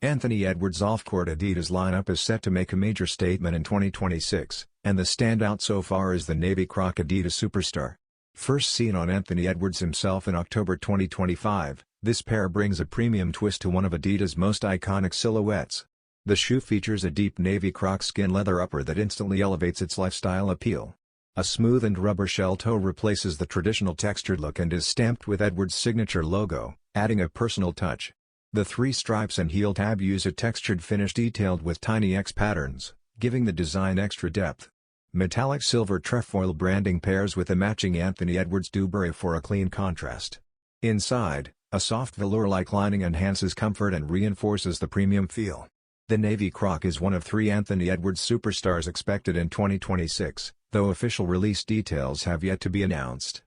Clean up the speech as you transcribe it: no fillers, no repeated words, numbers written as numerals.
Anthony Edwards' off-court Adidas lineup is set to make a major statement in 2026, and the standout so far is the Navy Croc Adidas superstar. First seen on Anthony Edwards himself in October 2025, this pair brings a premium twist to one of Adidas' most iconic silhouettes. The shoe features a deep navy croc skin leather upper that instantly elevates its lifestyle appeal. A smoothened rubber shell toe replaces the traditional textured look and is stamped with Edwards' signature logo, adding a personal touch. The three stripes and heel tab use a textured finish detailed with tiny X patterns, giving the design extra depth. Metallic silver trefoil branding pairs with a matching Anthony Edwards dubrae for a clean contrast. Inside, a soft velour-like lining enhances comfort and reinforces the premium feel. The Navy Croc is one of three Anthony Edwards superstars expected in 2026, though official release details have yet to be announced.